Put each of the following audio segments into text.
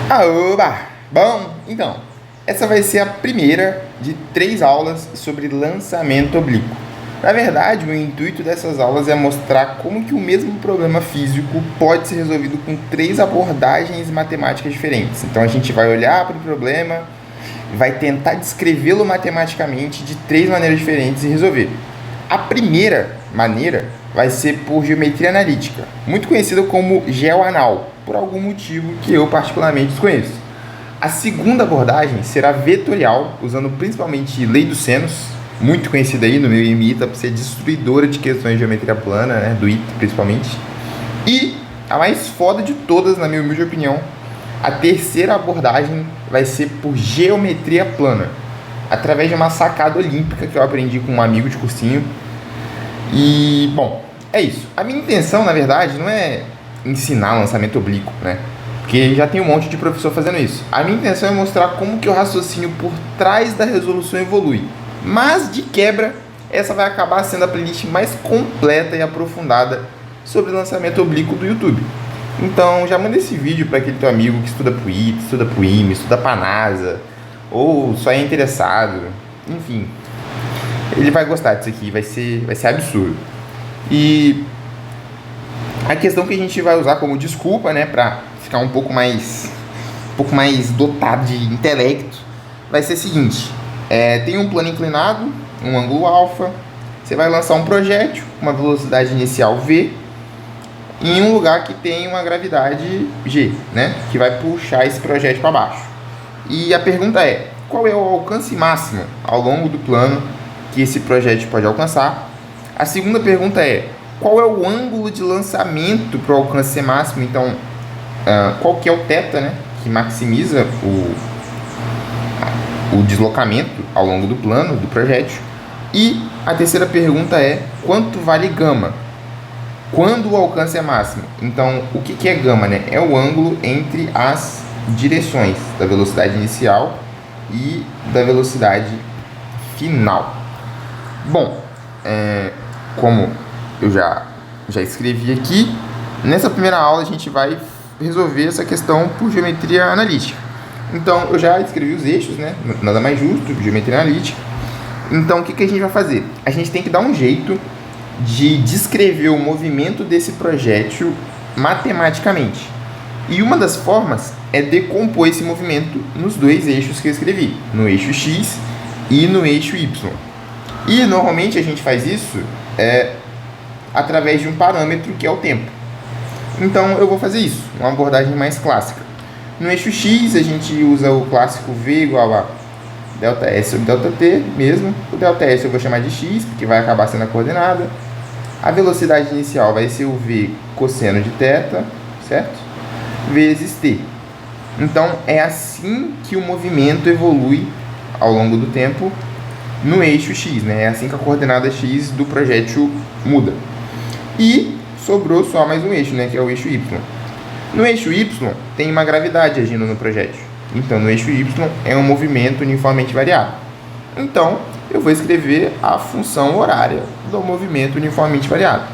Aoba! Bom, então, essa vai ser a primeira de 3 aulas sobre lançamento oblíquo. Na verdade, o intuito dessas aulas é mostrar como que o mesmo problema físico pode ser resolvido com 3 abordagens matemáticas diferentes. Então a gente vai olhar para o problema, vai tentar descrevê-lo matematicamente de 3 maneiras diferentes e resolver. A primeira maneira vai ser por geometria analítica, muito conhecida como GeoAnal, por algum motivo que eu particularmente desconheço. A segunda abordagem será vetorial, usando principalmente lei dos senos, muito conhecida aí no meu IMITA por ser destruidora de questões de geometria plana, né, do ITA principalmente. E a mais foda de todas, na minha humilde opinião, a terceira abordagem vai ser por geometria plana, através de uma sacada olímpica que eu aprendi com um amigo de cursinho. E, bom, é isso. A minha intenção, na verdade, não é ensinar lançamento oblíquo, né? Porque já tem um monte de professor fazendo isso. A minha intenção é mostrar como que o raciocínio por trás da resolução evolui. Mas, de quebra, essa vai acabar sendo a playlist mais completa e aprofundada sobre lançamento oblíquo do YouTube. Então, já manda esse vídeo para aquele teu amigo que estuda pro ITA, estuda pro IME, estuda pra NASA, ou só é interessado, enfim. Ele vai gostar disso aqui, vai ser absurdo. E a questão que a gente vai usar como desculpa, né, para ficar um pouco mais dotado de intelecto, vai ser o seguinte: tem um plano inclinado, um ângulo alfa, você vai lançar um projétil, uma velocidade inicial v, em um lugar que tem uma gravidade g, né, que vai puxar esse projétil para baixo. E a pergunta é: qual é o alcance máximo ao longo do plano que esse projétil pode alcançar? A segunda pergunta é: qual é o ângulo de lançamento para o alcance máximo? Então, qual que é o θ, né, que maximiza o deslocamento ao longo do plano do projétil? E a terceira pergunta é: quanto vale gama? Quando o alcance é máximo? Então, o que é gama, né? É o ângulo entre as direções da velocidade inicial e da velocidade final. Bom, como eu já escrevi aqui, nessa primeira aula a gente vai resolver essa questão por geometria analítica. Então, eu já escrevi os eixos, né? Nada mais justo, geometria analítica. Então, o que a gente vai fazer? A gente tem que dar um jeito de descrever o movimento desse projétil matematicamente. E uma das formas é decompor esse movimento nos 2 eixos que eu escrevi, no eixo x e no eixo y. E normalmente a gente faz isso através de um parâmetro que é o tempo. Então eu vou fazer isso, uma abordagem mais clássica. No eixo x a gente usa o clássico v igual a ΔS sobre ΔT mesmo. O ΔS eu vou chamar de x, porque vai acabar sendo a coordenada. A velocidade inicial vai ser o v cosseno de θ, certo? Vezes t. Então é assim que o movimento evolui ao longo do tempo no eixo x, né? É assim que a coordenada x do projétil muda. E sobrou só mais um eixo, né, que é o eixo y. No eixo y tem uma gravidade agindo no projétil. Então no eixo y é um movimento uniformemente variado. Então eu vou escrever a função horária do movimento uniformemente variado.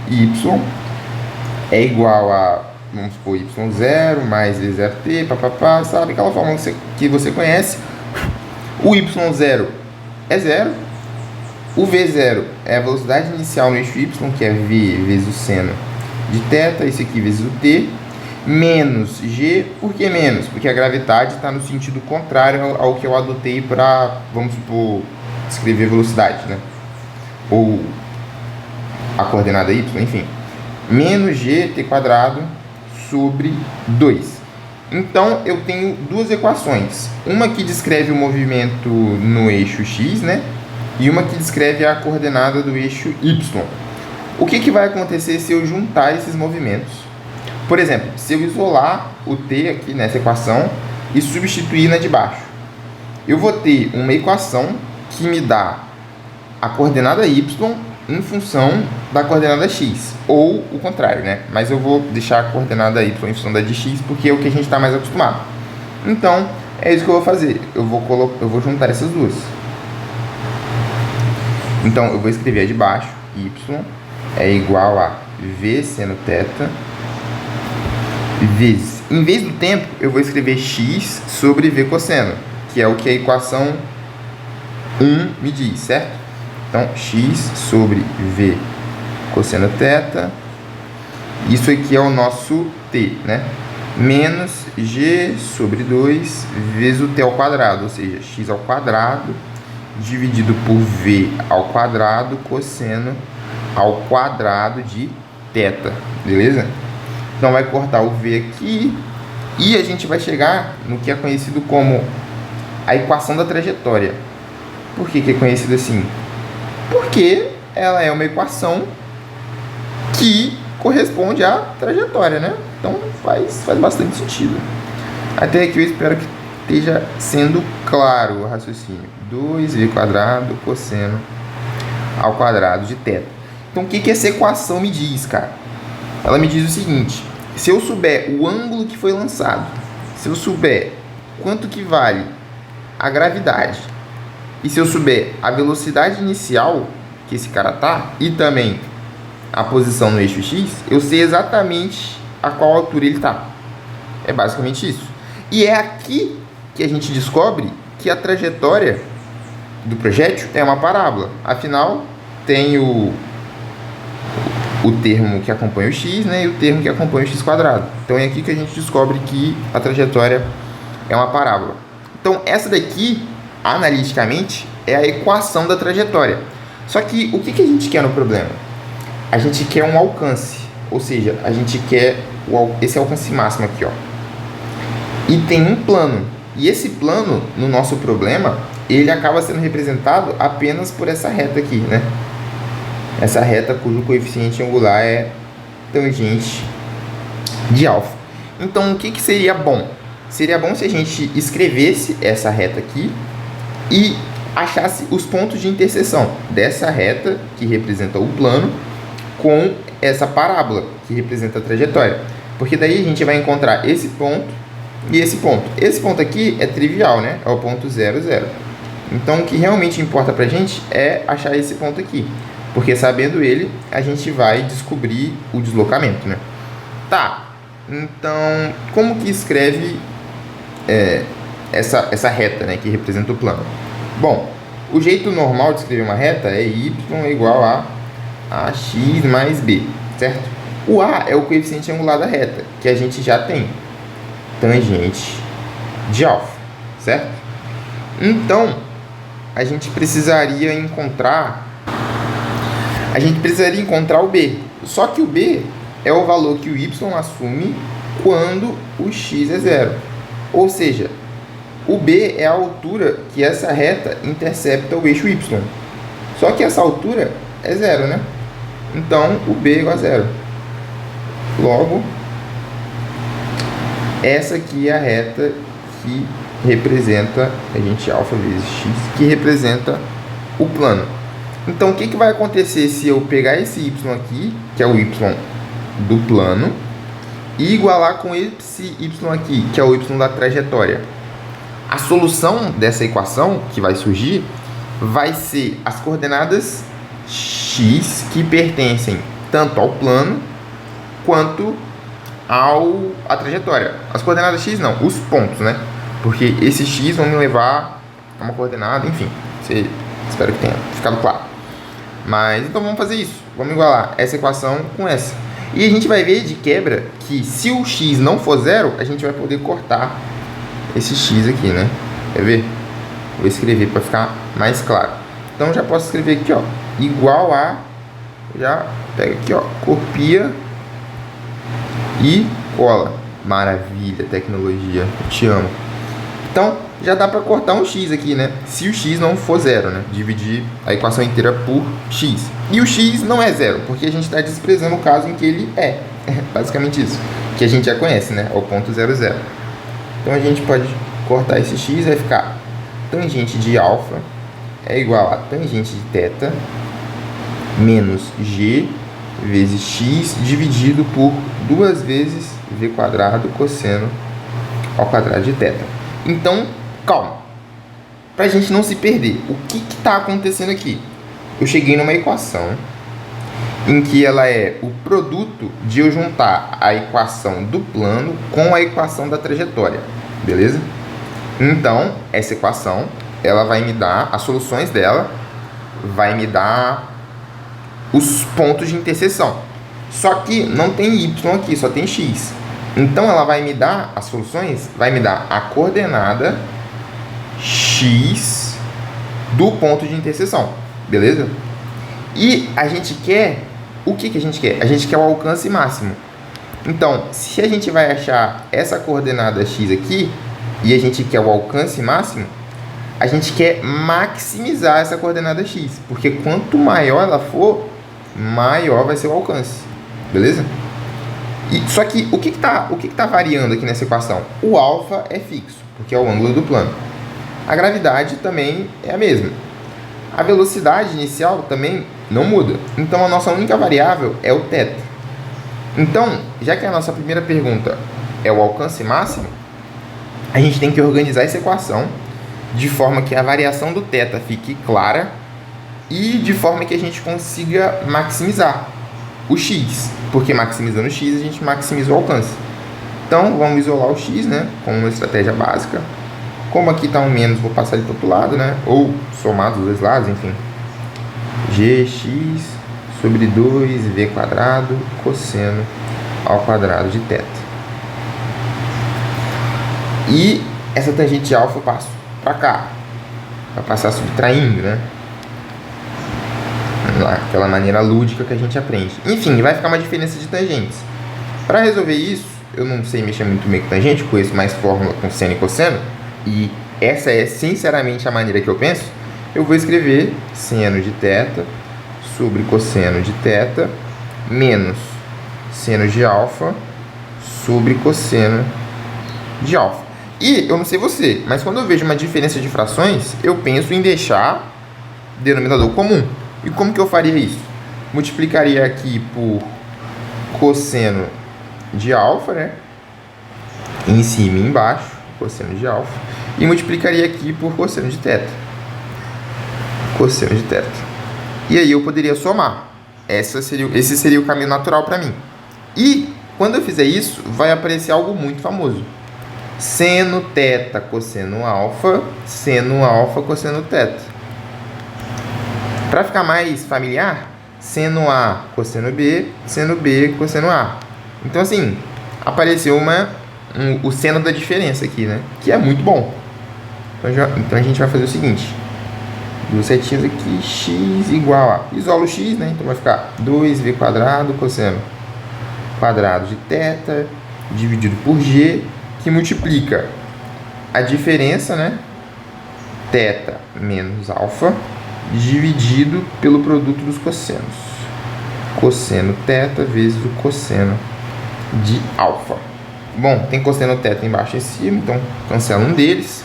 Y é igual a, vamos supor, y0 mais v0t, papapá, sabe aquela fórmula que você conhece. O y0 é 0. O v0 é a velocidade inicial no eixo y, que é v vezes o seno de θ, isso aqui vezes o t, menos g. Por que menos? Porque a gravidade está no sentido contrário ao que eu adotei para, vamos supor, escrever velocidade, né? Ou a coordenada y, enfim. Menos gt quadrado sobre 2. Então, eu tenho 2 equações. Uma que descreve o movimento no eixo x, né? E uma que descreve a coordenada do eixo y. O que vai acontecer se eu juntar esses movimentos? Por exemplo, se eu isolar o t aqui nessa equação e substituir na de baixo, eu vou ter uma equação que me dá a coordenada y em função da coordenada x, ou o contrário, né? Mas eu vou deixar a coordenada y em função da de x porque é o que a gente está mais acostumado. Então, é isso que eu vou fazer. Eu vou juntar essas duas. Então, eu vou escrever a de baixo, y é igual a v seno θ vezes Em vez do tempo, eu vou escrever x sobre v cosseno, que é o que a equação 1 me diz, certo? Então, x sobre v cosseno θ, isso aqui é o nosso t, né? Menos g sobre 2 vezes o t ao quadrado, ou seja, x ao quadrado dividido por v ao quadrado cosseno ao quadrado de θ, beleza? Então vai cortar o v aqui e a gente vai chegar no que é conhecido como a equação da trajetória. Por que é conhecido assim? Porque ela é uma equação que corresponde à trajetória, né? Então faz bastante sentido. Até aqui eu espero que esteja sendo claro o raciocínio. 2v quadrado cosseno ao quadrado de θ. Então o que essa equação me diz, cara? Ela me diz o seguinte: se eu souber o ângulo que foi lançado, se eu souber quanto que vale a gravidade, e se eu souber a velocidade inicial que esse cara tá, e também a posição no eixo x, eu sei exatamente a qual altura ele tá. É basicamente isso. E é aqui que a gente descobre que a trajetória do projétil é uma parábola. Afinal, tem o termo que acompanha o x, né, e o termo que acompanha o x quadrado. Então é aqui que a gente descobre que a trajetória é uma parábola. Então essa daqui, analiticamente, é a equação da trajetória. Só que o que a gente quer no problema? A gente quer um alcance, ou seja, a gente quer esse alcance máximo aqui, ó. E tem um plano. E esse plano, no nosso problema, ele acaba sendo representado apenas por essa reta aqui, né? Essa reta cujo coeficiente angular é tangente de alfa. Então, o que seria bom? Seria bom se a gente escrevesse essa reta aqui e achasse os pontos de interseção dessa reta, que representa o plano, com essa parábola, que representa a trajetória. Porque daí a gente vai encontrar esse ponto e esse ponto. Esse ponto aqui é trivial, né? É o ponto 0, 0. Então, o que realmente importa pra gente é achar esse ponto aqui. Porque sabendo ele, a gente vai descobrir o deslocamento, né? Tá, então, como que escreve essa reta, né, que representa o plano? Bom, o jeito normal de escrever uma reta é y igual a ax mais b, certo? O a é o coeficiente angular da reta, que a gente já tem, tangente de alfa, certo? Então, a gente precisaria encontrar o b. Só que o b é o valor que o y assume quando o x é zero. Ou seja, o b é a altura que essa reta intercepta o eixo y. Só que essa altura é zero, né? Então, o b é igual a zero. Logo, essa aqui é a reta que representa tangente alfa vezes x, que representa o plano. Então, o que vai acontecer se eu pegar esse y aqui, que é o y do plano, e igualar com esse y aqui, que é o y da trajetória? A solução dessa equação que vai surgir vai ser as coordenadas x, que pertencem tanto ao plano quanto à trajetória. As coordenadas x não, os pontos, né? Porque esses x vão me levar a uma coordenada, enfim. Espero que tenha ficado claro. Mas então vamos fazer isso. Vamos igualar essa equação com essa. E a gente vai ver de quebra que se o x não for zero, a gente vai poder cortar esse x aqui, né? Quer ver? Vou escrever para ficar mais claro. Então já posso escrever aqui, ó, igual a, já pega aqui, ó, copia e cola. Maravilha, tecnologia, eu te amo. Então já dá para cortar um x aqui, né? Se o x não for zero, né? Dividir a equação inteira por x. E o x não é zero, porque a gente está desprezando o caso em que ele é. Basicamente isso, que a gente já conhece, né? É o ponto 0, 0. Então a gente pode cortar esse x, vai ficar tangente de alfa é igual a tangente de θ menos g vezes x dividido por 2 vezes v quadrado cosseno ao quadrado de θ. Então, calma. Para a gente não se perder, o que está acontecendo aqui? Eu cheguei numa equação em que ela é o produto de eu juntar a equação do plano com a equação da trajetória, beleza? Então, essa equação, ela vai me dar, as soluções dela, vai me dar os pontos de interseção. Só que não tem y aqui, só tem x. Então, ela vai me dar, as soluções, vai me dar a coordenada x do ponto de interseção, beleza? E a gente quer, o que a gente quer? A gente quer o alcance máximo. Então, se a gente vai achar essa coordenada x aqui, e a gente quer o alcance máximo, a gente quer maximizar essa coordenada x, porque quanto maior ela for, maior vai ser o alcance, beleza? Só que o que tá variando aqui nessa equação? O alfa é fixo, porque é o ângulo do plano. A gravidade também é a mesma. A velocidade inicial também não muda. Então, a nossa única variável é o θ. Então, já que a nossa primeira pergunta é o alcance máximo, a gente tem que organizar essa equação de forma que a variação do θ fique clara e de forma que a gente consiga maximizar o x, porque maximizando o x a gente maximiza o alcance. Então, vamos isolar o x, né, como uma estratégia básica. Como aqui está um menos, vou passar ele para o outro lado, né, ou somar dos dois lados, enfim. Gx sobre 2v quadrado cosseno ao quadrado de θ. E essa tangente de alfa eu passo para cá, para passar subtraindo, né? Aquela maneira lúdica que a gente aprende. Enfim, vai ficar uma diferença de tangentes. Para resolver isso, eu não sei mexer muito bem com tangente, conheço mais fórmula com seno e cosseno, e essa é sinceramente a maneira que eu penso. Eu vou escrever seno de θ sobre cosseno de θ menos seno de alfa sobre cosseno de alfa. E eu não sei você, mas quando eu vejo uma diferença de frações, eu penso em deixar denominador comum. E como que eu faria isso? Multiplicaria aqui por cosseno de alfa, né? Em cima e embaixo, cosseno de alfa. E multiplicaria aqui por cosseno de θ. Cosseno de θ. E aí eu poderia somar. Esse seria o caminho natural para mim. E quando eu fizer isso, vai aparecer algo muito famoso. Seno θ cosseno alfa, seno alfa cosseno θ. Para ficar mais familiar, seno A cosseno B, seno B cosseno A. Então assim, apareceu o seno da diferença aqui, né? Que é muito bom. Então a gente vai fazer o seguinte. Duas setinhas aqui, x igual a... Isolo x, né? Então vai ficar 2v quadrado cosseno quadrado de θ dividido por g, que multiplica a diferença, né? θ menos alfa, dividido pelo produto dos cossenos. Cosseno θ vezes o cosseno de alfa. Bom, tem cosseno θ embaixo e em cima, então cancela um deles.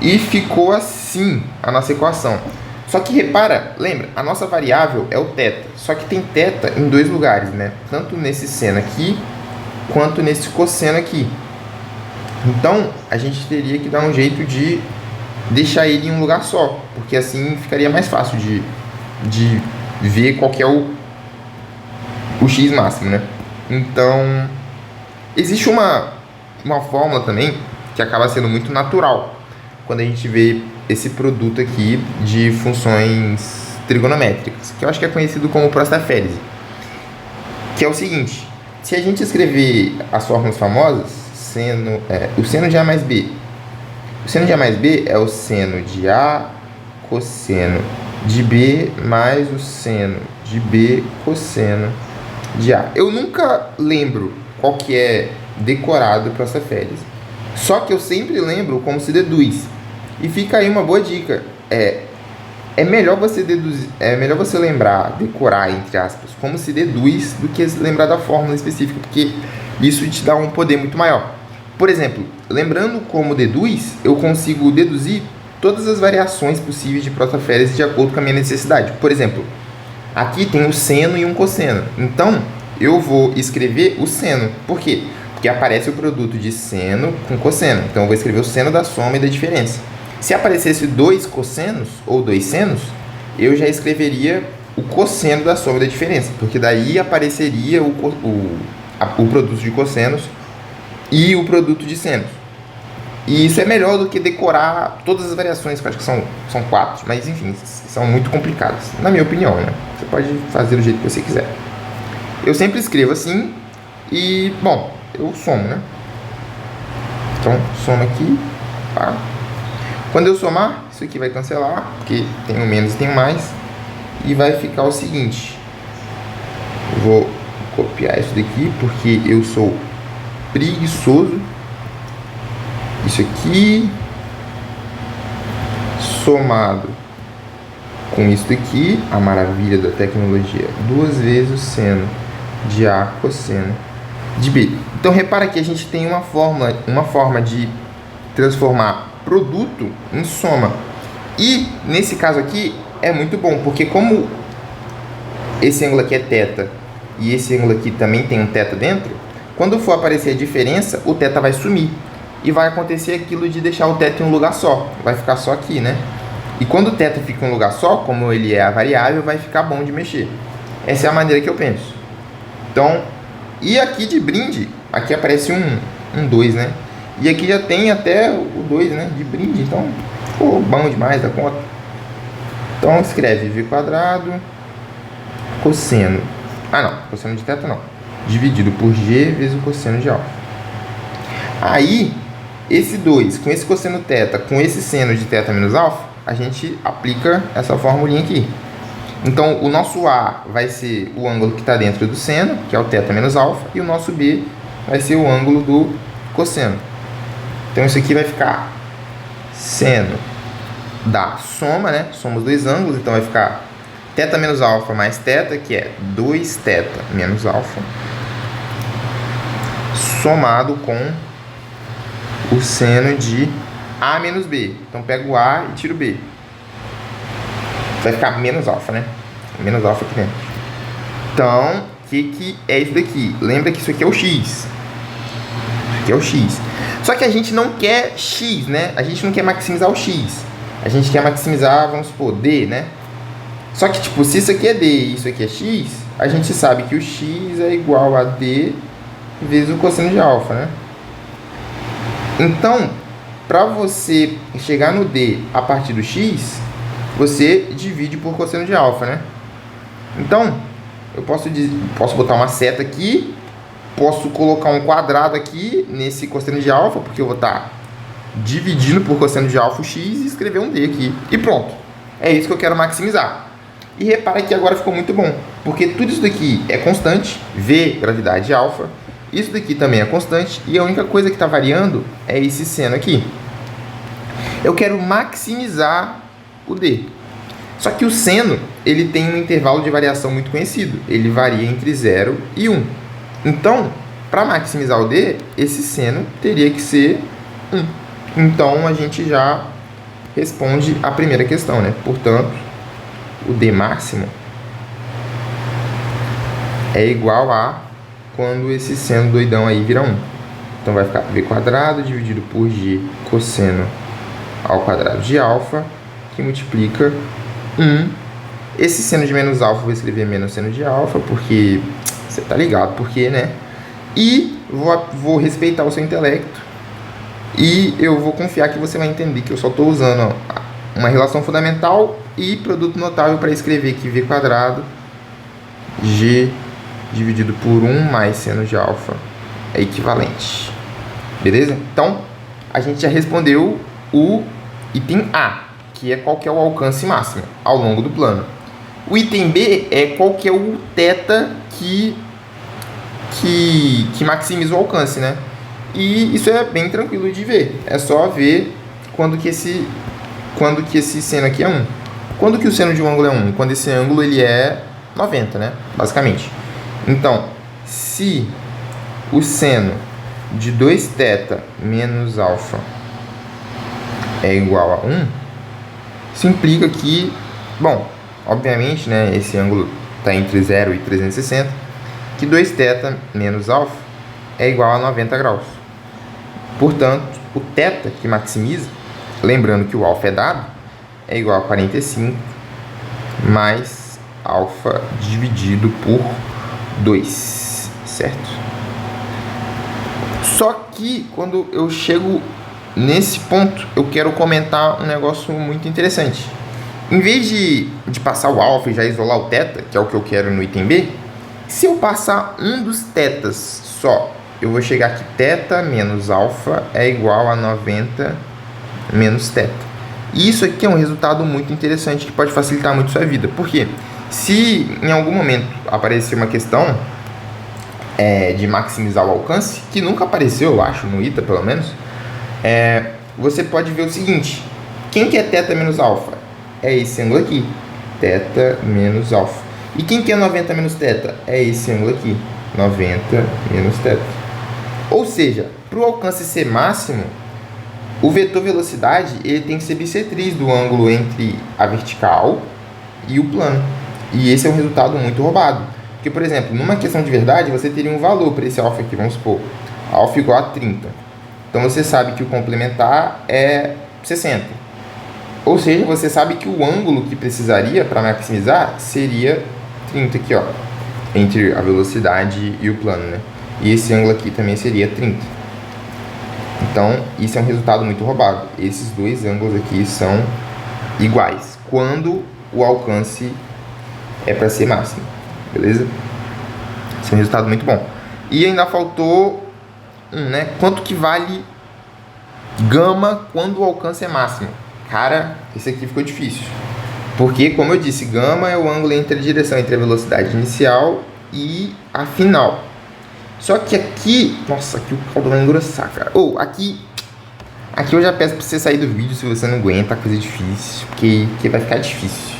E ficou assim a nossa equação. Só que repara, lembra, a nossa variável é o θ. Só que tem θ em dois lugares, né? Tanto nesse seno aqui, quanto nesse cosseno aqui. Então, a gente teria que dar um jeito de deixar ele em um lugar só, porque assim ficaria mais fácil de ver qual que é o x máximo, né? Então, existe uma fórmula também que acaba sendo muito natural quando a gente vê esse produto aqui de funções trigonométricas, que eu acho que é conhecido como prostafélise, que é o seguinte: se a gente escrever as fórmulas famosas, o seno de A mais B, o seno de A mais B é o seno de A cosseno de B mais o seno de B cosseno de A. Eu nunca lembro qual que é decorado para essa férias, só que eu sempre lembro como se deduz. E fica aí uma boa dica. É melhor você deduzir, é melhor você lembrar, decorar, entre aspas, como se deduz, do que lembrar da fórmula específica, porque isso te dá um poder muito maior. Por exemplo, lembrando como deduz, eu consigo deduzir todas as variações possíveis de prostafélise de acordo com a minha necessidade. Por exemplo, aqui tem um seno e um cosseno. Então, eu vou escrever o seno. Por quê? Porque aparece o produto de seno com cosseno. Então, eu vou escrever o seno da soma e da diferença. Se aparecesse dois cossenos ou dois senos, eu já escreveria o cosseno da soma da diferença, porque daí apareceria o produto de cossenos e o produto de senos. E isso é melhor do que decorar todas as variações, que eu acho que são 4, mas enfim, são muito complicadas, na minha opinião, né? Você pode fazer do jeito que você quiser. Eu sempre escrevo assim e, bom, eu somo, né? Então, soma aqui, pá. Quando eu somar, isso aqui vai cancelar, porque tem um menos e tem um mais, e vai ficar o seguinte. Eu vou copiar isso daqui, porque eu sou preguiçoso. Isso aqui somado com isso daqui, a maravilha da tecnologia, 2 vezes o seno de A cosseno de B. Então repara que a gente tem uma forma de transformar produto em soma. E nesse caso aqui é muito bom, porque como esse ângulo aqui é θ e esse ângulo aqui também tem um θ dentro, quando for aparecer a diferença, o θ vai sumir. E vai acontecer aquilo de deixar o θ em um lugar só. Vai ficar só aqui, né? E quando o θ fica em um lugar só, como ele é a variável, vai ficar bom de mexer. Essa é a maneira que eu penso. Então, e aqui de brinde, aqui aparece um 2, né? E aqui já tem até o 2, né? De brinde, então ficou bom demais da conta. Então escreve v quadrado cosseno. Ah não, cosseno de θ não. Dividido por g vezes o cosseno de alfa. Aí, esse 2 com esse cosseno θ, com esse seno de θ menos alfa, a gente aplica essa formulinha aqui. Então, o nosso A vai ser o ângulo que está dentro do seno, que é o θ menos alfa, e o nosso B vai ser o ângulo do cosseno. Então, isso aqui vai ficar seno da soma, né? Soma os dois ângulos, então vai ficar θ menos alfa mais θ, que é 2θ menos alfa, somado com o seno de A menos B. Então, pego o A e tiro o B. Vai ficar menos alfa, né? Menos alfa aqui dentro. Então, o que é isso daqui? Lembra que isso aqui é o x. Isso aqui é o x. Só que a gente não quer x, né? A gente não quer maximizar o x. A gente quer maximizar, vamos supor, d, né? Só que, tipo, se isso aqui é d e isso aqui é x, a gente sabe que o x é igual a d vezes o cosseno de alfa, né? Então, para você chegar no d a partir do x, você divide por cosseno de alfa, né? Então, eu posso botar uma seta aqui, posso colocar um quadrado aqui nesse cosseno de alfa, porque eu vou estar dividindo por cosseno de alfa o x e escrever um d aqui. E pronto. É isso que eu quero maximizar. E repara que agora ficou muito bom, porque tudo isso daqui é constante, v, gravidade alfa. Isso daqui também é constante e a única coisa que está variando é esse seno aqui. Eu quero maximizar o d. Só que o seno, ele tem um intervalo de variação muito conhecido. Ele varia entre 0 e 1. Então, para maximizar o d, esse seno teria que ser 1. Então, a gente já responde a primeira questão, né? Portanto, o d máximo é igual a quando esse seno doidão aí vira 1. Então, vai ficar v quadrado dividido por g cosseno ao quadrado de alfa, que multiplica 1. Esse seno de menos alfa eu vou escrever menos seno de alfa, porque você tá ligado, porque, né? E vou respeitar o seu intelecto e eu vou confiar que você vai entender que eu só estou usando uma relação fundamental e produto notável para escrever que v quadrado g dividido por 1 mais seno de alfa é equivalente. Beleza? Então, a gente já respondeu o item A, que é qual que é o alcance máximo ao longo do plano. O item B é qual que é o θ que maximiza o alcance, né? E isso é bem tranquilo de ver. É só ver quando que esse seno aqui é 1. Quando que o seno de um ângulo é 1? Quando esse ângulo ele é 90, né? Basicamente. Então, se o seno de 2θ menos alfa é igual a 1, isso implica que, bom, obviamente, né, esse ângulo está entre 0 e 360, que 2θ menos alfa é igual a 90 graus. Portanto, o θ que maximiza, lembrando que o alfa é dado, é igual a 45 mais alfa dividido por 2, certo? Só que quando eu chego nesse ponto, eu quero comentar um negócio muito interessante. Em vez de passar o alfa e já isolar o θ, que é o que eu quero no item B, se eu passar um dos θs só, eu vou chegar aqui, θ menos alfa é igual a 90 menos θ. E isso aqui é um resultado muito interessante que pode facilitar muito sua vida. Por quê? Se em algum momento aparecer uma questão de maximizar o alcance, que nunca apareceu, eu acho, no ITA pelo menos, você pode ver o seguinte: quem que é θ menos alfa? É esse ângulo aqui, θ menos alfa. E quem que é 90 menos θ? É esse ângulo aqui, 90 menos θ. Ou seja, para o alcance ser máximo, o vetor velocidade ele tem que ser bissetriz do ângulo entre a vertical e o plano. E esse é um resultado muito roubado. Porque, por exemplo, numa questão de verdade, você teria um valor para esse alfa aqui, vamos supor, alfa igual a 30. Então você sabe que o complementar é 60. Ou seja, você sabe que o ângulo que precisaria para maximizar seria 30 aqui, ó, entre a velocidade e o plano, né? E esse ângulo aqui também seria 30. Então, isso é um resultado muito roubado. Esses dois ângulos aqui são iguais quando o alcance é para ser máximo, beleza? Esse é um resultado muito bom. E ainda faltou né? Quanto que vale gama quando o alcance é máximo? Cara, esse aqui ficou difícil. Porque, como eu disse, gama é o ângulo entre a direção entre a velocidade inicial e a final. Só que aqui... Nossa, aqui o caldo vai engrossar, cara. Ou, aqui eu já peço pra você sair do vídeo se você não aguenta, coisa difícil. Porque vai ficar difícil.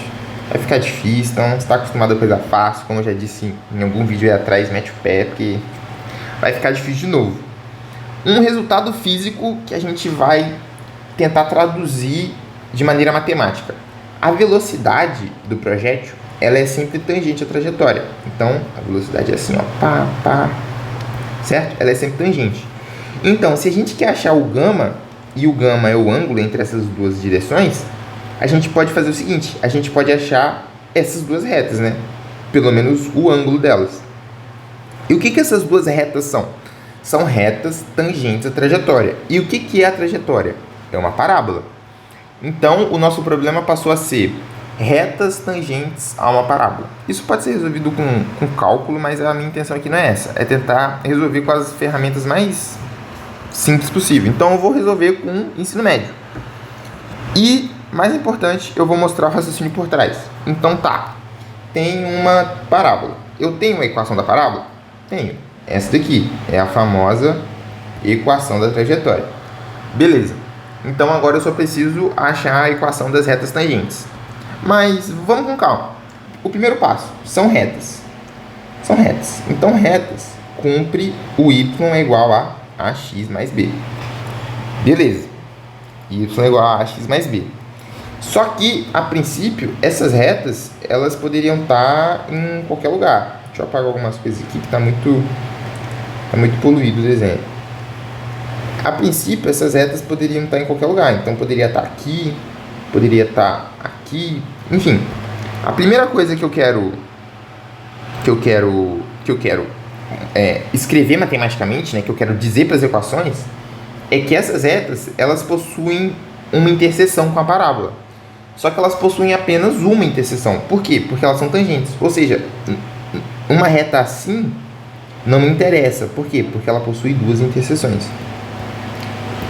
Vai ficar difícil, então você tá acostumado a coisa fácil. Como eu já disse em algum vídeo aí atrás, mete o pé, porque vai ficar difícil de novo. Um resultado físico que a gente vai tentar traduzir de maneira matemática. A velocidade do projétil, ela é sempre tangente à trajetória. Então, a velocidade é assim, ó, pá, pá, certo? Ela é sempre tangente. Então, se a gente quer achar o gama, e o gama é o ângulo entre essas duas direções, a gente pode fazer o seguinte, a gente pode achar essas duas retas, né? Pelo menos o ângulo delas. E o que essas duas retas são? São retas tangentes à trajetória. E o que é a trajetória? É uma parábola. Então, o nosso problema passou a ser retas tangentes a uma parábola. Isso pode ser resolvido com cálculo, mas a minha intenção aqui não é essa. É tentar resolver com as ferramentas mais simples possível. Então, eu vou resolver com ensino médio. E, mais importante, eu vou mostrar o raciocínio por trás. Então, tá. Tem uma parábola. Eu tenho a equação da parábola? Tenho. Essa daqui é a famosa equação da trajetória. Beleza. Então, agora eu só preciso achar a equação das retas tangentes. Mas vamos com calma. O primeiro passo são retas. São retas. Então, retas cumpre o y é igual a ax mais b. Beleza. Y é igual a ax mais b. Só que, a princípio, essas retas, elas poderiam estar em qualquer lugar. Deixa eu apagar algumas coisas aqui que está muito poluído o desenho. A princípio, essas retas poderiam estar em qualquer lugar. Então, poderia estar aqui, poderia estar aqui, enfim. A primeira coisa que eu quero escrever matematicamente, né, que eu quero dizer para as equações, é que essas retas, elas possuem uma interseção com a parábola. Só que elas possuem apenas uma interseção. Por quê? Porque elas são tangentes. Ou seja, uma reta assim não me interessa. Por quê? Porque ela possui duas interseções.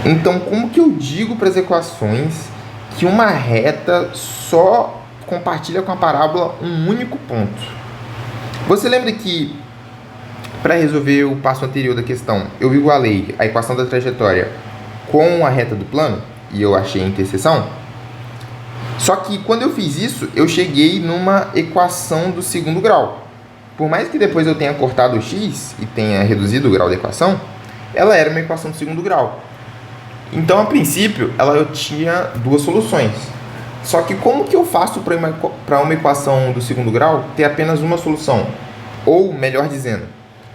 Então, como que eu digo para as equações que uma reta só compartilha com a parábola um único ponto? Você lembra que, para resolver o passo anterior da questão, eu igualei a equação da trajetória com a reta do plano e eu achei a interseção? Só que, quando eu fiz isso, eu cheguei numa equação do segundo grau. Por mais que depois eu tenha cortado o x e tenha reduzido o grau da equação, ela era uma equação do segundo grau. Então, a princípio, eu tinha duas soluções. Só que como que eu faço para uma equação do segundo grau ter apenas uma solução? Ou, melhor dizendo,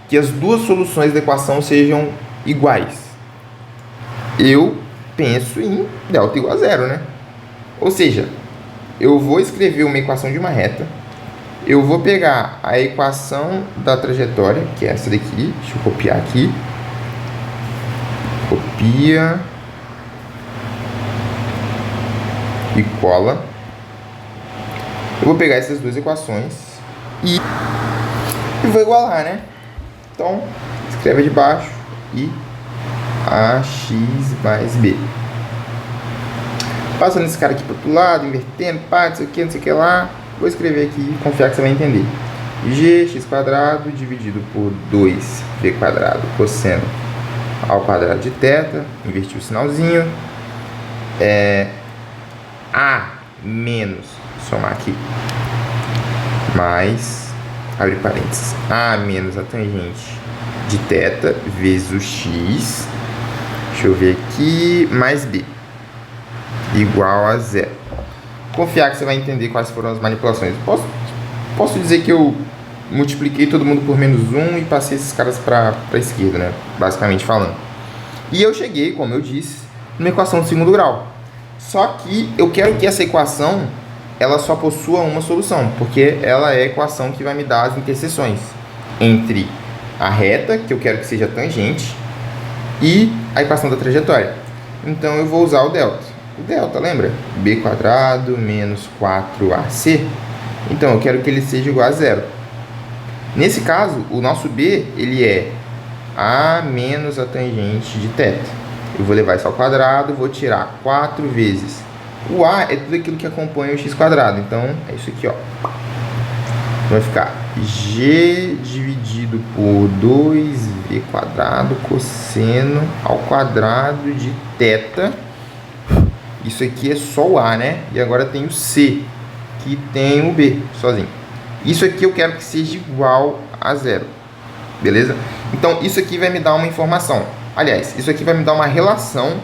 que as duas soluções da equação sejam iguais? Eu penso em delta igual a zero, né? Ou seja, eu vou escrever uma equação de uma reta Eu vou pegar a equação da trajetória, que é essa daqui. Deixa eu copiar aqui. Copia e cola. Eu vou pegar essas duas equações e vou igualar, né? Então, escreve de baixo e ax mais b. Passando esse cara aqui para o outro lado, invertendo, pá, não sei o que lá. Vou escrever aqui, confiar que você vai entender. Gx² dividido por 2b² cosseno ao quadrado de θ. Inverti o sinalzinho. A menos, somar aqui, mais, abre parênteses, A menos a tangente de θ vezes o x, deixa eu ver aqui, mais b, igual a 0. Confiar que você vai entender quais foram as manipulações. Posso dizer que eu multipliquei todo mundo por menos 1 e passei esses caras para a esquerda, né? Basicamente falando. E eu cheguei, como eu disse, numa equação de segundo grau. Só que eu quero que essa equação ela só possua uma solução, porque ela é a equação que vai me dar as interseções entre a reta, que eu quero que seja tangente, e a equação da trajetória. Então eu vou usar o delta. O delta, lembra? b² menos 4ac. Então eu quero que ele seja igual a 0. Nesse caso, o nosso b ele é a menos a tangente de θ. Eu vou levar isso ao quadrado, vou tirar 4 vezes. O a é tudo aquilo que acompanha o x². Então é isso aqui, ó. Vai ficar g dividido por 2v² cosseno ao quadrado de θ. Isso aqui é só o a, né? E agora tem o c, que tem o b sozinho. Isso aqui eu quero que seja igual a 0. Beleza? Então isso aqui vai me dar uma informação. Aliás, isso aqui vai me dar uma relação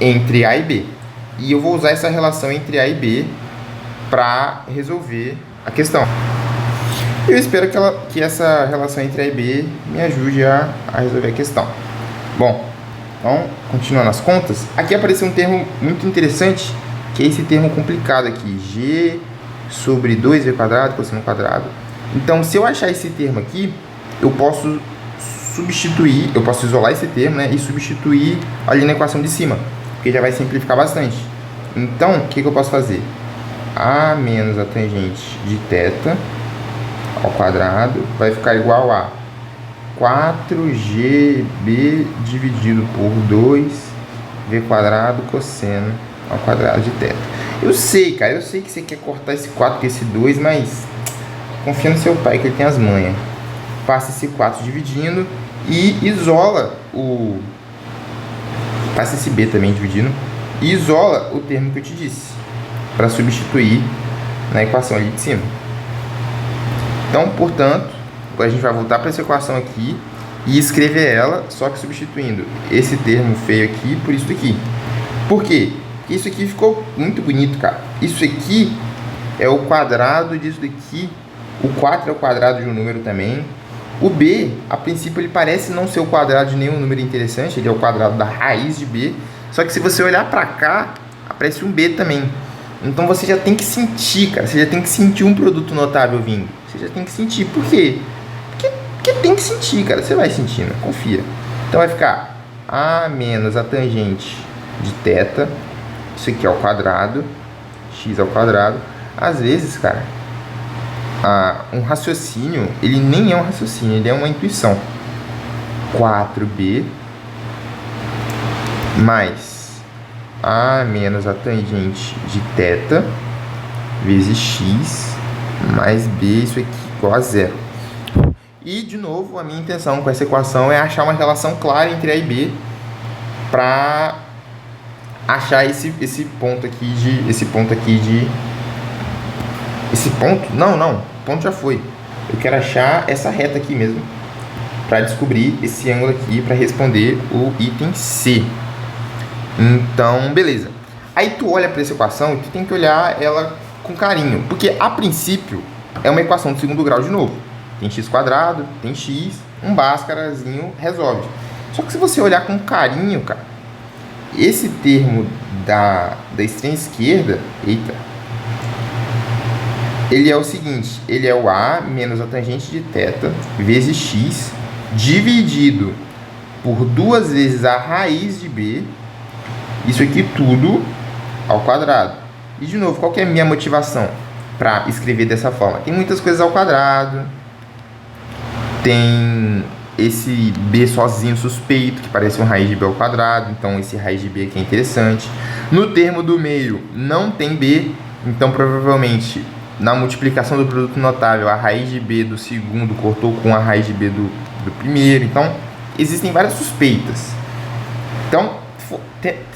entre a e b. E eu vou usar essa relação entre a e b para resolver a questão. Eu espero que essa relação entre a e b me ajude a resolver a questão. Bom, então, continuando as contas, aqui apareceu um termo muito interessante, que é esse termo complicado aqui, g sobre 2v² cosseno ao quadrado. Então, se eu achar esse termo aqui, eu posso substituir, eu posso isolar esse termo, né, e substituir ali na equação de cima, porque já vai simplificar bastante. Então, o que eu posso fazer? A menos a tangente de θ ao quadrado vai ficar igual a 4gb dividido por 2v² cosseno ao quadrado de θ. Eu sei, cara, eu sei que você quer cortar esse 4 com esse 2, mas confia no seu pai que ele tem as manhas. Passa esse 4 dividindo e isola o... Passa esse b também dividindo e isola o termo que eu te disse, para substituir na equação ali de cima. Então, portanto, agora a gente vai voltar para essa equação aqui e escrever ela, só que substituindo esse termo feio aqui por isso aqui. Por quê? Porque isso aqui ficou muito bonito, cara. Isso aqui é o quadrado disso daqui. O 4 é o quadrado de um número também. O b, a princípio, ele parece não ser o quadrado de nenhum número interessante. Ele é o quadrado da raiz de b. Só que se você olhar para cá, aparece um b também. Então você já tem que sentir, cara. Você já tem que sentir um produto notável vindo. Você já tem que sentir. Por quê? Porque tem que sentir, cara. Você vai sentindo, confia. Então vai ficar a menos a tangente de θ. Isso aqui é o quadrado. X ao quadrado. Às vezes, cara, um raciocínio, ele nem é um raciocínio, ele é uma intuição. 4b mais a menos a tangente de θ vezes x mais b, isso aqui igual a 0. E, de novo, a minha intenção com essa equação é achar uma relação clara entre a e b para achar esse ponto aqui de... Esse ponto? Não, o ponto já foi. Eu quero achar essa reta aqui mesmo para descobrir esse ângulo aqui para responder o item C. Então, beleza. Aí tu olha para essa equação e tu tem que olhar ela com carinho, porque a princípio é uma equação de segundo grau de novo. Tem x², tem x, um bhaskarazinho resolve. Só que se você olhar com carinho, cara, esse termo da extrema esquerda, eita, ele é o seguinte, ele é o a menos a tangente de θ vezes x dividido por 2 vezes a raiz de b, isso aqui tudo ao quadrado. E de novo, qual que é a minha motivação para escrever dessa forma? Tem muitas coisas ao quadrado, tem esse b sozinho suspeito, que parece um raiz de b ao quadrado, então esse raiz de b aqui é interessante. No termo do meio não tem b, então provavelmente na multiplicação do produto notável a raiz de b do segundo cortou com a raiz de b do primeiro, então existem várias suspeitas. Então,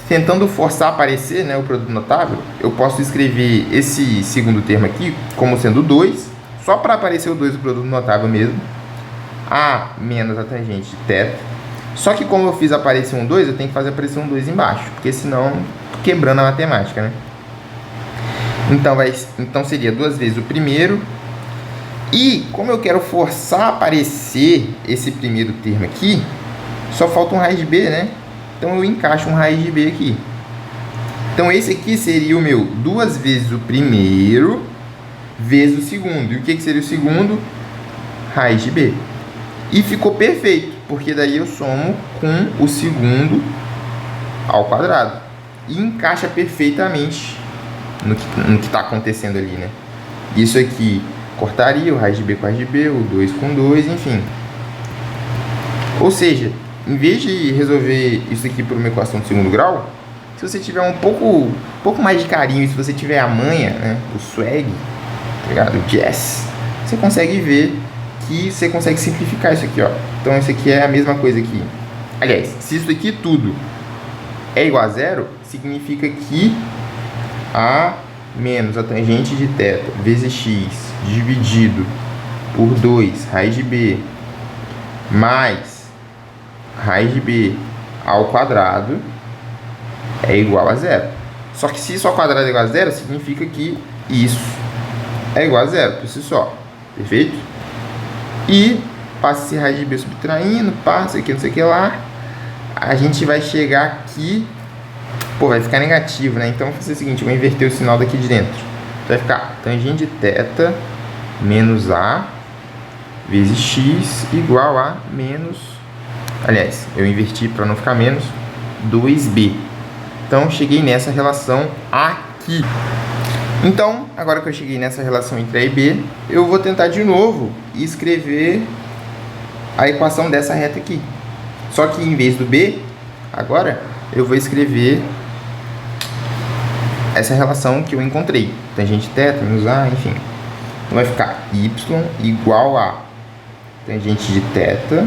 tentando forçar a aparecer, né, o produto notável, eu posso escrever esse segundo termo aqui como sendo 2, só para aparecer o 2 do produto notável mesmo, a menos a tangente de θ. Só que como eu fiz aparecer um 2, eu tenho que fazer aparecer um 2 embaixo, porque senão quebrando a matemática, né? Então seria 2 vezes o primeiro. E como eu quero forçar a aparecer esse primeiro termo aqui, só falta um raiz de b, né? Então eu encaixo um raiz de b aqui. Então esse aqui seria o meu 2 vezes o primeiro vezes o segundo. E o que seria o segundo? Raiz de b. E ficou perfeito, porque daí eu somo com o segundo ao quadrado. E encaixa perfeitamente no que está acontecendo ali, né? Isso aqui cortaria o raiz de b com raiz de b, o 2 com 2, enfim. Ou seja, em vez de resolver isso aqui por uma equação de segundo grau, se você tiver um pouco mais de carinho, se você tiver a manha, né, o swag, tá ligado? O jazz, você consegue ver que você consegue simplificar isso aqui, ó. Então isso aqui é a mesma coisa aqui. Aliás, se isso aqui tudo é igual a zero, significa que a menos a tangente de θ vezes x dividido por 2 raiz de b mais raiz de b ao quadrado é igual a zero. Só que se isso ao quadrado é igual a zero, significa que isso é igual a zero por si só. Perfeito? E passa esse raiz de b subtraindo, passa aqui, não sei o que lá. A gente vai chegar aqui. Pô, vai ficar negativo, né? Então, vou fazer o seguinte, eu vou inverter o sinal daqui de dentro. Vai ficar tangente de θ menos a vezes x igual a menos... Aliás, eu inverti para não ficar menos 2b. Então, cheguei nessa relação aqui. Então, agora que eu cheguei nessa relação entre a e b, eu vou tentar de novo escrever a equação dessa reta aqui. Só que em vez do b, agora eu vou escrever essa relação que eu encontrei. Tangente θ menos a, enfim. Então vai ficar y igual a tangente de θ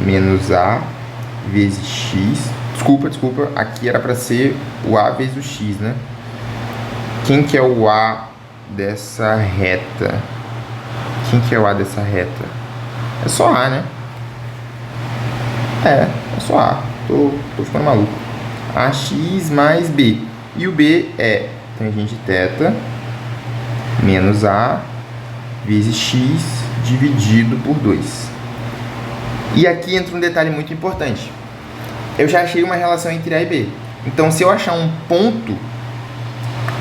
menos a vezes x. Desculpa, aqui era para ser o a vezes o x, né? Quem que é o a dessa reta? Quem que é o a dessa reta? É só a, né? É só a. Tô ficando maluco. Ax mais b. E o b é tangente θ menos a vezes x dividido por 2. E aqui entra um detalhe muito importante. Eu já achei uma relação entre a e b. Então, se eu achar um ponto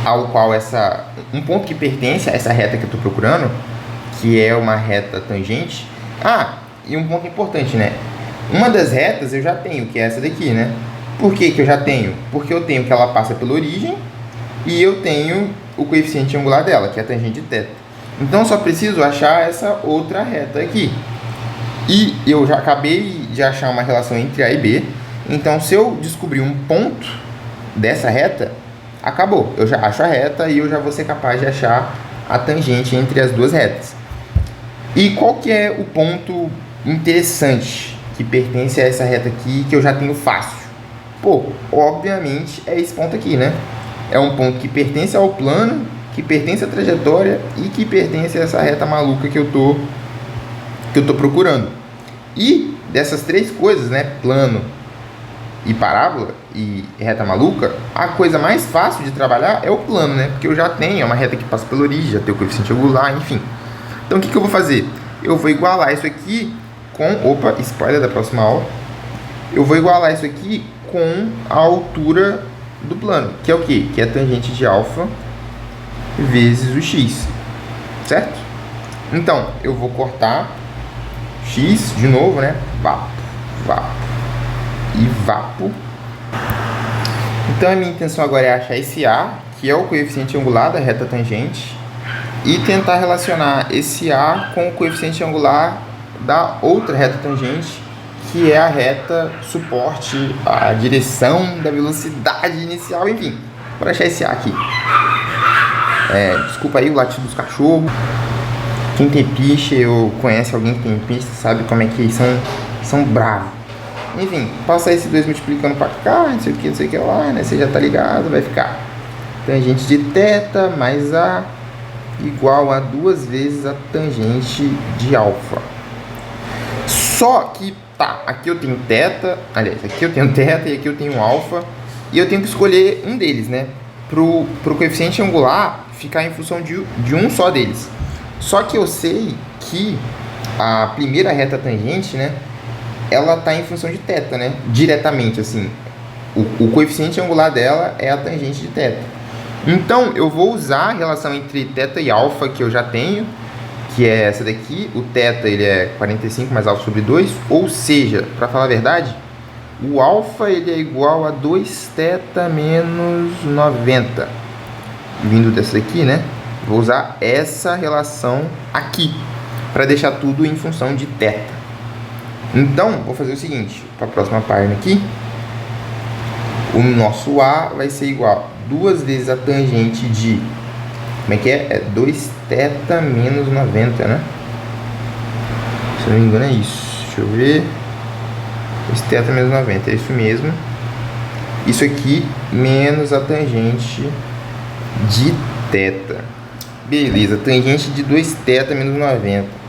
ao qual um ponto que pertence a essa reta que eu estou procurando, que é uma reta tangente. E um ponto importante, né? Uma das retas eu já tenho, que é essa daqui, né? Por que eu já tenho? Porque eu tenho que ela passa pela origem e eu tenho o coeficiente angular dela, que é a tangente de θ. Então, eu só preciso achar essa outra reta aqui. E eu já acabei de achar uma relação entre A e B. Então, se eu descobrir um ponto dessa reta, acabou. Eu já acho a reta e eu já vou ser capaz de achar a tangente entre as duas retas. E qual que é o ponto interessante que pertence a essa reta aqui que eu já tenho fácil? Pô, obviamente é esse ponto aqui, né? É um ponto que pertence ao plano, que pertence à trajetória e que pertence a essa reta maluca que eu tô procurando. E dessas três coisas, né? Plano e parábola e reta maluca, a coisa mais fácil de trabalhar é o plano, né? Porque eu já tenho uma reta que passa pela origem, já tenho o coeficiente angular, enfim. Então o que eu vou fazer? Eu vou igualar isso aqui com... Opa, spoiler da próxima aula. Eu vou igualar isso aqui com a altura do plano, que é o quê? Que é a tangente de alfa vezes o x. certo? Então, eu vou cortar x de novo, né? Vapo, vapo e vapo. Então, a minha intenção agora é achar esse A, que é o coeficiente angular da reta tangente, e tentar relacionar esse A com o coeficiente angular da outra reta tangente, que é a reta suporte, a direção da velocidade inicial, enfim. Vou achar esse A aqui. Desculpa aí o latido dos cachorros. Quem tem piche ou conhece alguém que tem piche sabe como é que são bravos. Enfim, passar esse 2 multiplicando para cá, não sei o que lá, né? Você já tá ligado, vai ficar tangente de θ mais A igual a 2 vezes a tangente de alfa. Só que, tá, aqui eu tenho θ, aliás, aqui eu tenho θ e aqui eu tenho alfa, e eu tenho que escolher um deles, né? Pro coeficiente angular ficar em função de um só deles. Só que eu sei que a primeira reta tangente, né? Ela tá em função de θ, né? Diretamente, assim. O coeficiente angular dela é a tangente de θ. Então, eu vou usar a relação entre θ e alfa que eu já tenho, que é essa daqui. O θ, ele é 45 mais alfa sobre 2, ou seja, para falar a verdade, o alfa ele é igual a 2θ menos 90. Vindo dessa daqui, né? Vou usar essa relação aqui, para deixar tudo em função de θ. Então, vou fazer o seguinte, para a próxima página aqui, o nosso A vai ser igual a 2 vezes a tangente de, como é que é? É 2θ menos 90, né? Se eu não me engano é isso. Deixa eu ver. 2θ menos 90, é isso mesmo. Isso aqui menos a tangente de θ. Beleza, tangente de 2θ menos 90.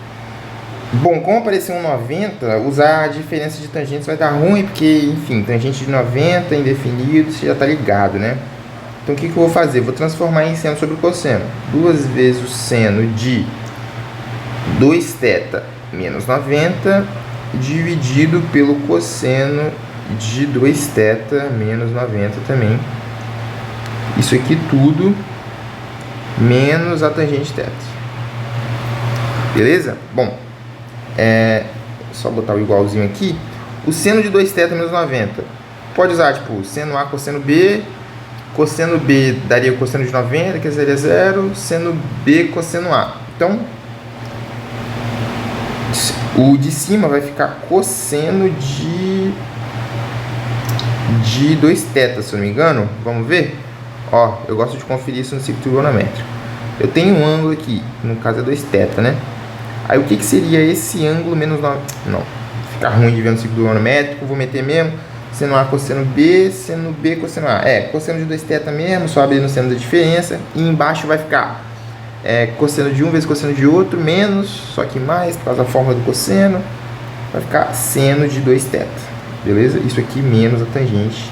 Bom, como apareceu um 90, usar a diferença de tangentes vai dar ruim, porque, enfim, tangente de 90 indefinido, você já tá ligado, né? Então, o que eu vou fazer? Vou transformar em seno sobre cosseno. 2 vezes o seno de 2θ menos 90 dividido pelo cosseno de 2θ menos 90 também. Isso aqui tudo menos a tangente θ. Beleza? Bom, só botar o igualzinho aqui. O seno de 2θ menos 90. Pode usar, tipo, seno A, cosseno B. Cosseno B daria o cosseno de 90, que seria 0. Seno B, cosseno A. Então, o de cima vai ficar cosseno de 2θ, se eu não me engano. Vamos ver? Ó, eu gosto de conferir isso no ciclo trigonométrico. Eu tenho um ângulo aqui, no caso é 2θ, né? Aí o que seria esse ângulo menos 9? Não, fica ruim de ver no ciclo trigonométrico, vou meter mesmo. Seno A, cosseno B, seno B, cosseno A. Cosseno de 2θ mesmo, só abrir no seno da diferença. E embaixo vai ficar cosseno de um vezes cosseno de outro, menos, só que mais, por causa da fórmula do cosseno. Vai ficar seno de 2θ, beleza? Isso aqui menos a tangente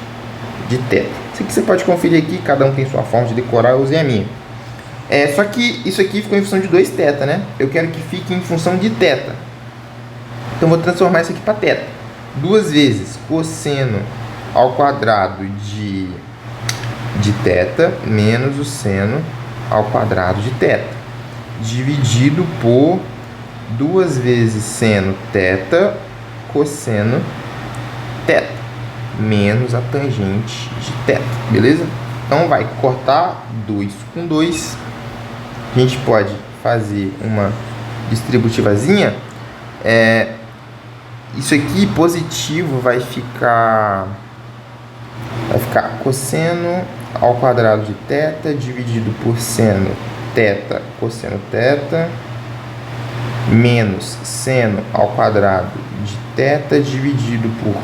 de θ. Isso aqui você pode conferir aqui, cada um tem sua forma de decorar, eu usei a minha. Só que isso aqui ficou em função de 2θ, né? Eu quero que fique em função de θ. Então, vou transformar isso aqui para θ. 2 vezes cosseno ao quadrado de θ menos o seno ao quadrado de θ. Dividido por 2 vezes seno θ cosseno θ. Menos a tangente de θ. Beleza? Então, vai cortar 2 com 2. A gente pode fazer uma distributivazinha. Isso aqui positivo vai ficar cosseno ao quadrado de θ dividido por seno θ cosseno θ menos seno ao quadrado de θ dividido por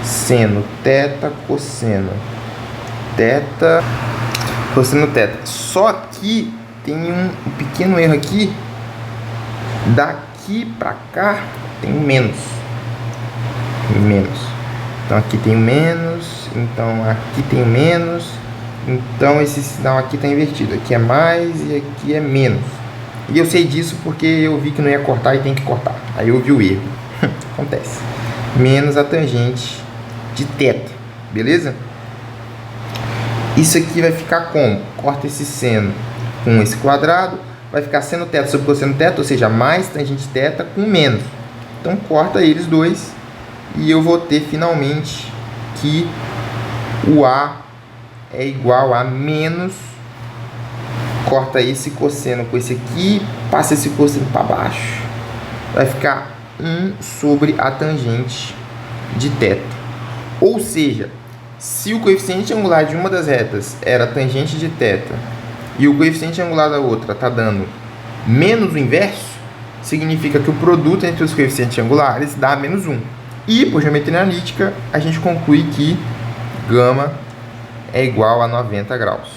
seno θ cosseno θ. Só que tem um pequeno erro aqui. Daqui para cá tem menos. Então aqui tem menos, então aqui tem menos. Então esse sinal aqui está invertido. Aqui é mais e aqui é menos. E eu sei disso porque eu vi que não ia cortar e tem que cortar. Aí eu vi o erro. Acontece. Menos a tangente de θ. Beleza? Isso aqui vai ficar como? Corta esse seno com esse quadrado. vai ficar seno θ sobre cosseno θ, ou seja, mais tangente θ com menos. Então corta eles dois e eu vou ter finalmente que o A é igual a menos, corta esse cosseno com esse aqui, passa esse cosseno para baixo, vai ficar 1 sobre a tangente de θ. Ou seja, se o coeficiente angular de uma das retas era tangente de θ e o coeficiente angular da outra está dando menos o inverso, significa que o produto entre os coeficientes angulares dá menos 1. E, por geometria analítica, a gente conclui que γ é igual a 90 graus.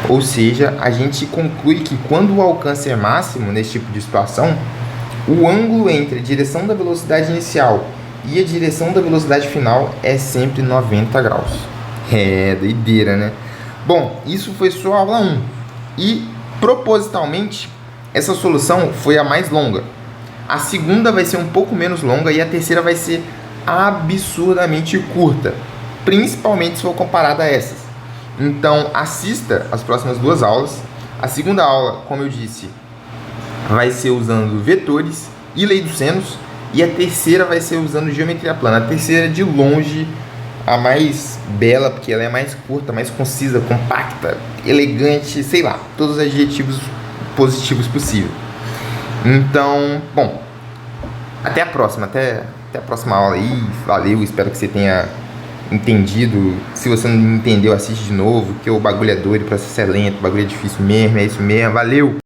Ou seja, a gente conclui que quando o alcance é máximo, nesse tipo de situação, o ângulo entre a direção da velocidade inicial e a direção da velocidade final é sempre 90 graus. É, doideira, né? Bom, isso foi só a aula 1. E, propositalmente, essa solução foi a mais longa. A segunda vai ser um pouco menos longa e a terceira vai ser absurdamente curta, principalmente se for comparada a essas. Então, assista as próximas 2 aulas. A segunda aula, como eu disse, vai ser usando vetores e lei dos senos, e a terceira vai ser usando geometria plana. A terceira, de longe, a mais bela, porque ela é mais curta, mais concisa, compacta, elegante, sei lá, todos os adjetivos positivos possíveis. Então, bom, até a próxima aula aí. Valeu, espero que você tenha entendido. Se você não entendeu, assiste de novo, que o bagulho é doido, o processo é lento, o bagulho é difícil mesmo, é isso mesmo. Valeu!